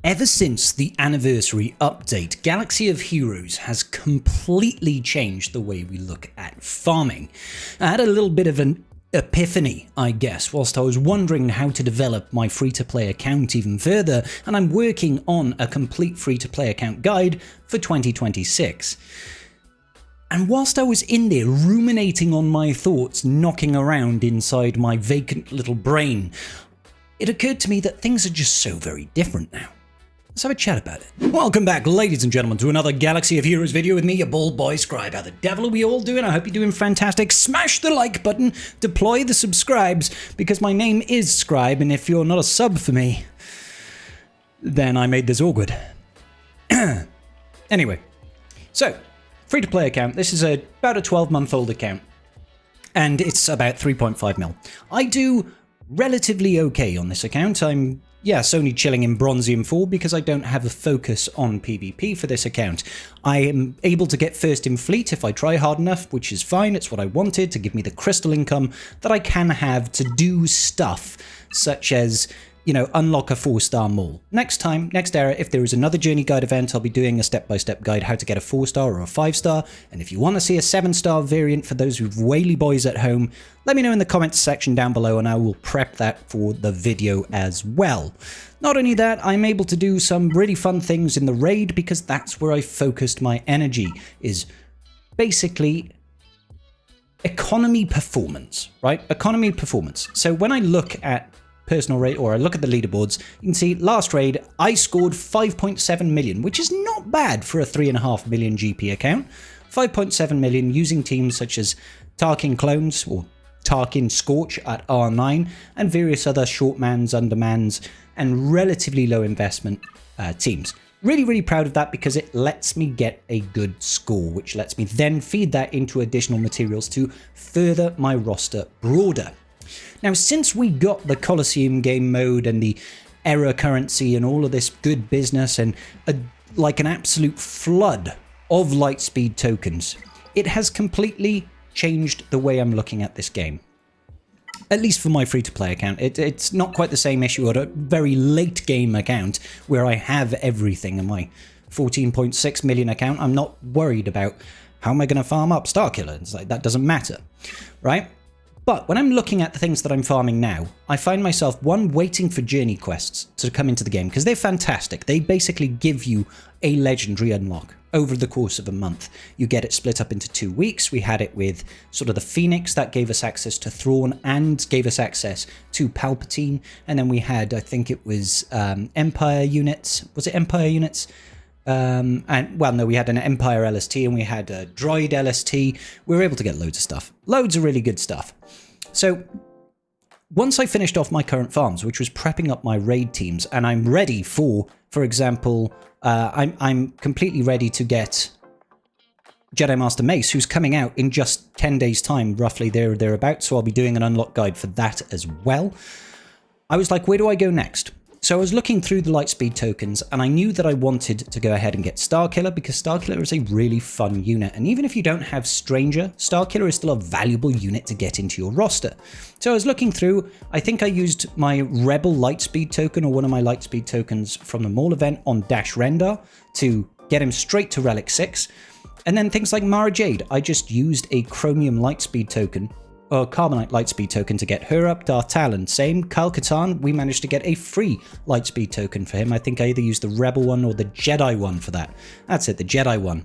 Ever since the anniversary update, Galaxy of Heroes has completely changed the way we look at farming. I had a little bit of an epiphany, I guess, whilst I was wondering how to develop my free-to-play account even further, and I'm working on a complete free-to-play account guide for 2026. And whilst I was in there ruminating on my thoughts, knocking around inside my vacant little brain, it occurred to me that things are just so very different now. Let's have a chat about it. Welcome back, ladies and gentlemen, to another Galaxy of Heroes video with me, your bald boy Scribe. How the devil are we all doing? I hope you're doing fantastic. Smash the like button, deploy the subscribes, because my name is Scribe, and if you're not a sub for me, then I made this awkward. Anyway, so, free-to-play account. This is about a 12-month-old account, and it's about 3.5 mil. I do relatively okay on this account. It's only chilling in Bronzium 4 because I don't have a focus on PvP for this account. I am able to get first in fleet if I try hard enough, which is fine. It's what I wanted to give me the crystal income that I can have to do stuff such as, unlock a 4-star mall. Next era, if there is another journey guide event, I'll be doing a step-by-step guide how to get a 4-star or a 5-star. And if you want to see a 7-star variant for those who've whaley boys at home, let me know in the comments section down below and I will prep that for the video as well. Not only that, I'm able to do some really fun things in the raid because that's where I focused my energy, is basically economy performance, right? Economy performance. So when I look at personal rate, or I look at the leaderboards, you can see last raid I scored 5.7 million, which is not bad for a 3.5 million GP account. 5.7 million using teams such as Tarkin Clones or Tarkin Scorch at R9 and various other shortmans, undermans and relatively low investment teams. Really proud of that because it lets me get a good score, which lets me then feed that into additional materials to further my roster broader. Now, since we got the Colosseum game mode and the error currency and all of this good business and like an absolute flood of lightspeed tokens, it has completely changed the way I'm looking at this game. At least for my free-to-play account. It's not quite the same issue at a very late game account where I have everything in my 14.6 million account. I'm not worried about how am I going to farm up Starkiller. It's like, that doesn't matter, right? But when I'm looking at the things that I'm farming now, I find myself, one, waiting for journey quests to come into the game because they're fantastic. They basically give you a legendary unlock over the course of a month. You get it split up into 2 weeks. We had it with sort of the Phoenix that gave us access to Thrawn and gave us access to Palpatine. And then we had, I think it was Empire units. Was it Empire units? We had an Empire LST and we had a Droid LST. We were able to get loads of stuff. Loads of really good stuff. So once I finished off my current farms, which was prepping up my raid teams, and I'm ready for example, I'm completely ready to get Jedi Master Mace, who's coming out in just 10 days time, roughly thereabouts. So I'll be doing an unlock guide for that as well. I was like, where do I go next? So I was looking through the lightspeed tokens and I knew that I wanted to go ahead and get Starkiller because Starkiller is a really fun unit. And even if you don't have Stranger, Starkiller is still a valuable unit to get into your roster. So I was looking through, I think I used my Rebel lightspeed token or one of my lightspeed tokens from the mall event on Dash Rendar to get him straight to Relic 6. And then things like Mara Jade, I just used a Chromium lightspeed token or Carbonite lightspeed token to get her up. Darth Talon, same. Kyle Katarn, we managed to get a free lightspeed token for him. I think I either used the Rebel one or the Jedi one for that. That's it, the Jedi one.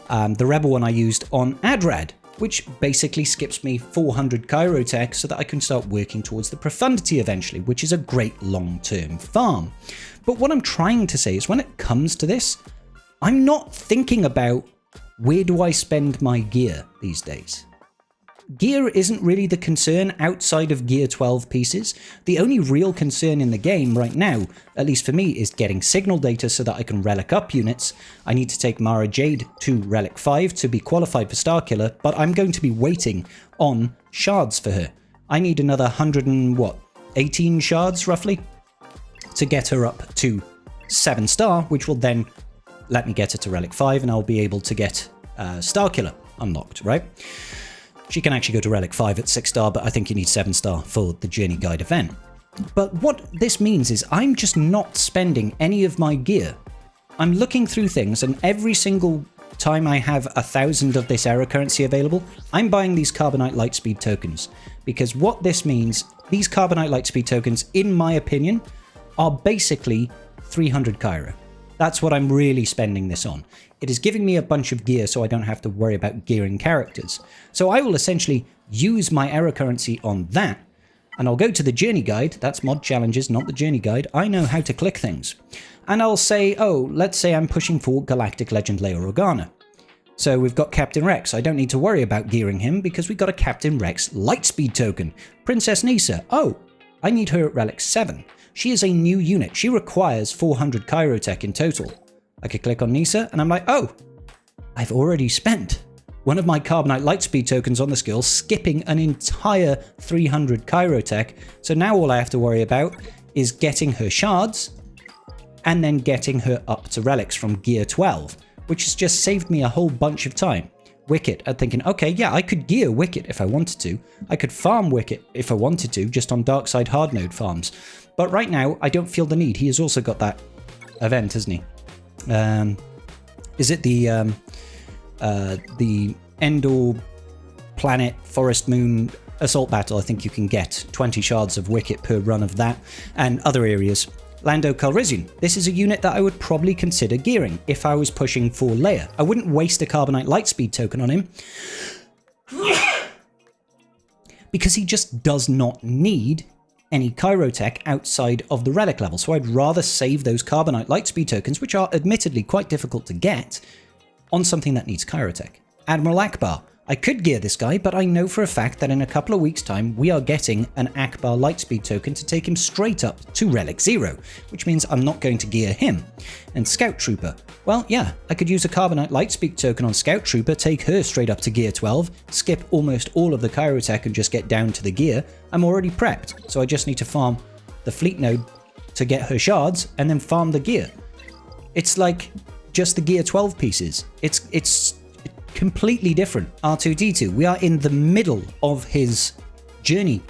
The Rebel one I used on Adrad, which basically skips me 400 Chirotech so that I can start working towards the Profundity eventually, which is a great long-term farm. But what I'm trying to say is when it comes to this, I'm not thinking about where do I spend my gear these days. Gear isn't really the concern outside of Gear 12 pieces. The only real concern in the game right now, at least for me, is getting signal data so that I can relic up units. I need to take Mara Jade to Relic 5 to be qualified for Starkiller, but I'm going to be waiting on shards for her. I need another 18 shards roughly to get her up to 7-star, which will then let me get her to Relic 5 and I'll be able to get Starkiller unlocked, right? She can actually go to Relic 5 at 6-star, but I think you need 7-star for the Journey Guide event. But what this means is I'm just not spending any of my gear. I'm looking through things, and every single time I have 1,000 of this error currency available, I'm buying these Carbonite Lightspeed tokens. Because what this means, these Carbonite Lightspeed tokens, in my opinion, are basically 300 Cairo. That's what I'm really spending this on. It is giving me a bunch of gear so I don't have to worry about gearing characters. So I will essentially use my error currency on that, and I'll go to the journey guide. That's mod challenges, not the journey guide. I know how to click things. And I'll say, oh, let's say I'm pushing for Galactic Legend Leia Organa. So we've got Captain Rex. I don't need to worry about gearing him because we've got a Captain Rex Lightspeed token. Princess Nisa. Oh, I need her at Relic 7. She is a new unit. She requires 400 Chirotech in total. I could click on Nisa and I'm like, oh, I've already spent one of my Carbonite Lightspeed tokens on the skill, skipping an entire 300 Chirotech. So now all I have to worry about is getting her shards and then getting her up to relics from gear 12, which has just saved me a whole bunch of time. Wicket, I'm thinking, okay, yeah, I could gear Wicket if I wanted to. I could farm Wicket if I wanted to, just on Darkside hard node farms. But right now, I don't feel the need. He has also got that event, hasn't he? Is it the Endor Planet Forest Moon Assault Battle? I think you can get 20 shards of Wicket per run of that, and other areas. Lando Calrissian. This is a unit that I would probably consider gearing if I was pushing for Leia. I wouldn't waste a Carbonite Lightspeed token on him because he just does not need any Chirotech outside of the relic level. So I'd rather save those Carbonite Lightspeed tokens, which are admittedly quite difficult to get, on something that needs Chirotech. Admiral Akbar. I could gear this guy, but I know for a fact that in a couple of weeks' time, we are getting an Akbar Lightspeed token to take him straight up to Relic 0, which means I'm not going to gear him. And Scout Trooper. Well, yeah, I could use a Carbonite Lightspeed token on Scout Trooper, take her straight up to gear 12, skip almost all of the Chirotech and just get down to the gear. I'm already prepped, so I just need to farm the fleet node to get her shards and then farm the gear. It's like just the gear 12 pieces. It's completely different. R2-D2. We are in the middle of his journey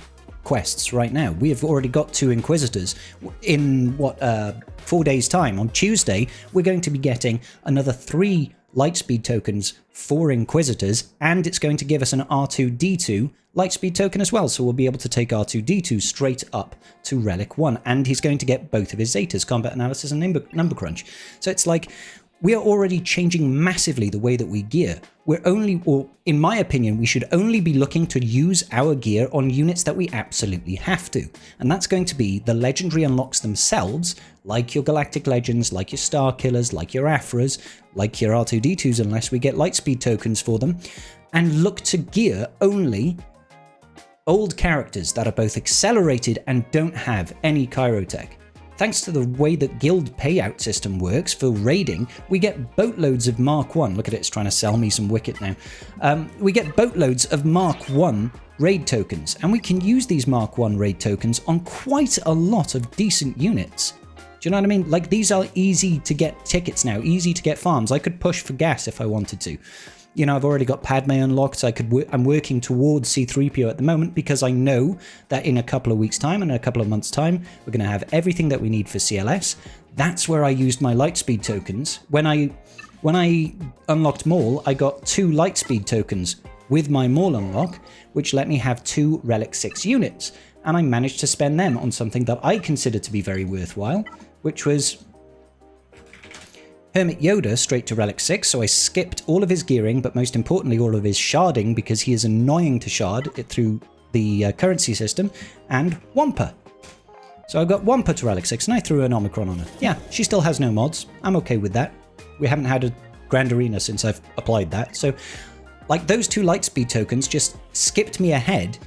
quests right now. We have already got 2 Inquisitors. In 4 days time, on Tuesday, we're going to be getting another 3 Lightspeed tokens for Inquisitors, and it's going to give us an R2-D2 Lightspeed token as well, so we'll be able to take R2-D2 straight up to Relic 1, and he's going to get both of his Zetas, Combat Analysis and Number Crunch. So it's like, we are already changing massively the way that we gear. We're only, or in my opinion, we should only be looking to use our gear on units that we absolutely have to. And that's going to be the legendary unlocks themselves, like your Galactic Legends, like your Star Killers, like your Afras, like your R2-D2s, unless we get Lightspeed tokens for them, and look to gear only old characters that are both accelerated and don't have any Chirotech. Thanks to the way that guild payout system works for raiding, we get boatloads of Mark 1. Look at it, it's trying to sell me some Wicket now. We get boatloads of Mark 1 raid tokens, and we can use these Mark 1 raid tokens on quite a lot of decent units. Do you know what I mean? Like, these are easy to get tickets now, easy to get farms. I could push for gas if I wanted to. You know, I've already got Padme unlocked. I'm working towards C-3PO at the moment because I know that in a couple of weeks' time and a couple of months' time, we're going to have everything that we need for CLS. That's where I used my Lightspeed tokens. When I unlocked Maul, I got 2 Lightspeed tokens with my Maul unlock, which let me have 2 Relic 6 units. And I managed to spend them on something that I consider to be very worthwhile, which was Hermit Yoda straight to Relic 6, so I skipped all of his gearing, but most importantly all of his sharding, because he is annoying to shard it through the currency system, and Wampa. So I got Wampa to Relic 6, and I threw an Omicron on her. Yeah, she still has no mods. I'm okay with that. We haven't had a Grand Arena since I've applied that, so like those 2 Lightspeed tokens just skipped me ahead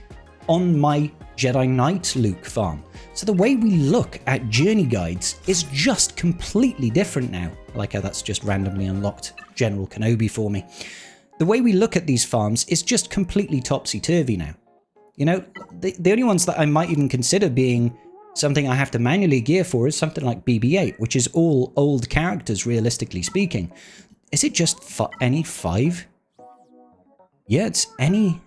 on my Jedi Knight Luke farm. So the way we look at journey guides is just completely different now. I like how that's just randomly unlocked General Kenobi for me. The way we look at these farms is just completely topsy-turvy now. You know, the only ones that I might even consider being something I have to manually gear for is something like BB-8, which is all old characters, realistically speaking. Is it just for any 5? Yeah, it's any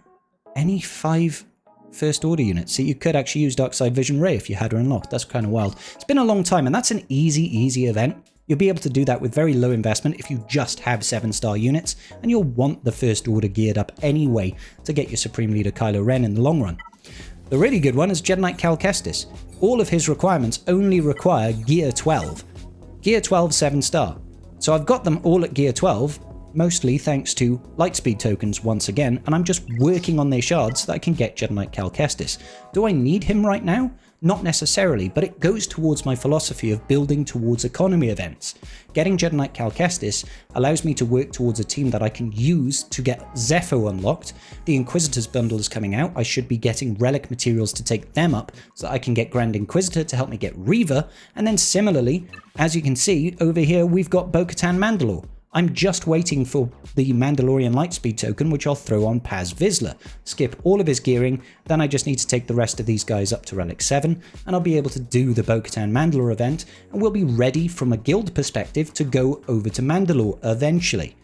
5 first order units. So you could actually use Darkside Vision Ray if you had her unlocked. That's kind of wild. It's been a long time, and that's an easy event. You'll be able to do that with very low investment if you just have 7-star units, and you'll want the first order geared up anyway to get your Supreme Leader Kylo Ren in the long run. The really good one is Jedi Knight Cal Kestis. All of his requirements only require Gear 12. Gear 12 7-star. So I've got them all at Gear 12, mostly thanks to lightspeed tokens once again, and I'm just working on their shards so that I can get Jedi Knight Cal Kestis. Do I need him right now? Not necessarily, but it goes towards my philosophy of building towards economy events. Getting Jedi Knight Cal Kestis allows me to work towards a team that I can use to get Zepho unlocked. The Inquisitor's bundle is coming out. I should be getting Relic materials to take them up so that I can get Grand Inquisitor to help me get Reva. And then similarly, as you can see over here, we've got Bo-Katan Mandalore. I'm just waiting for the Mandalorian Lightspeed token, which I'll throw on Paz Vizsla. Skip all of his gearing, then I just need to take the rest of these guys up to Relic 7, and I'll be able to do the Bo-Katan Mandalore event, and we'll be ready from a guild perspective to go over to Mandalore eventually.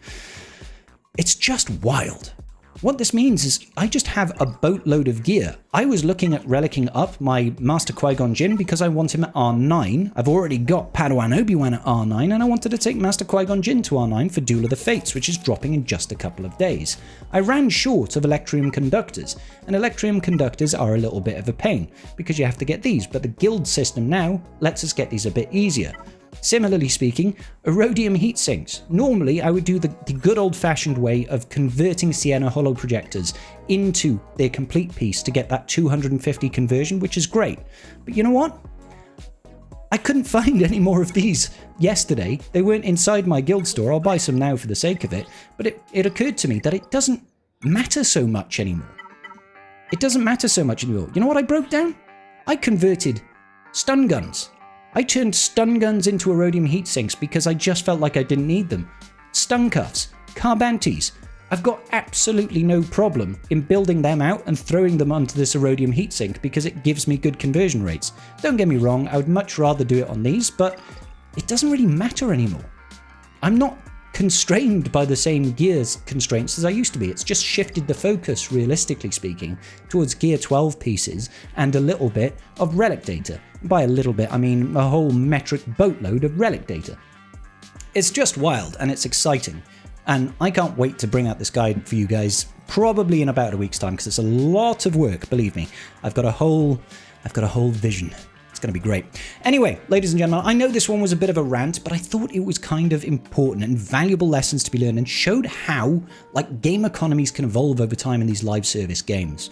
It's just wild. What this means is I just have a boatload of gear. I was looking at relicking up my Master Qui-Gon Jinn because I want him at R9. I've already got Padawan Obi-Wan at R9, and I wanted to take Master Qui-Gon Jinn to R9 for Duel of the Fates, which is dropping in just a couple of days. I ran short of Electrium Conductors, and Electrium Conductors are a little bit of a pain because you have to get these, but the guild system now lets us get these a bit easier. Similarly speaking, Erodium heat sinks. Normally, I would do the good old-fashioned way of converting Sienna holo projectors into their complete piece to get that 250 conversion, which is great. But you know what? I couldn't find any more of these yesterday. They weren't inside my guild store. I'll buy some now for the sake of it. But it occurred to me that it doesn't matter so much anymore. It doesn't matter so much anymore. You know what I broke down? I converted stun guns. I turned stun guns into Erodium heat sinks because I just felt like I didn't need them. Stun cuffs, Carbantes. I've got absolutely no problem in building them out and throwing them onto this Erodium heat sink because it gives me good conversion rates. Don't get me wrong, I would much rather do it on these, but it doesn't really matter anymore. I'm not constrained by the same gears constraints as I used to be. It's just shifted the focus, realistically speaking, towards Gear 12 pieces and a little bit of Relic data. By a little bit, I mean a whole metric boatload of Relic data. It's just wild and it's exciting. And I can't wait to bring out this guide for you guys probably in about a week's time because it's a lot of work, believe me. I've got a whole vision. It's going to be great. Anyway, ladies and gentlemen, I know this one was a bit of a rant, but I thought it was kind of important and valuable lessons to be learned and showed how game economies can evolve over time in these live service games.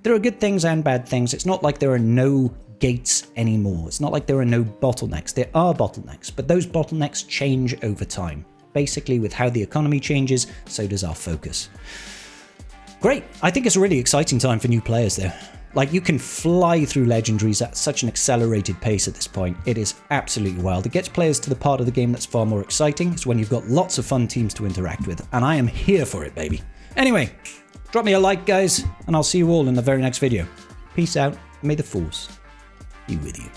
There are good things and bad things. It's not like there are no gates anymore. It's not like there are no bottlenecks. There are bottlenecks, but those bottlenecks change over time. Basically, with how the economy changes, so does our focus. Great. I think it's a really exciting time for new players there. You can fly through legendaries at such an accelerated pace at this point. It is absolutely wild. It gets players to the part of the game that's far more exciting. It's when you've got lots of fun teams to interact with, and I am here for it, baby. Anyway, drop me a like, guys, and I'll see you all in the very next video. Peace out. May the Force be with you.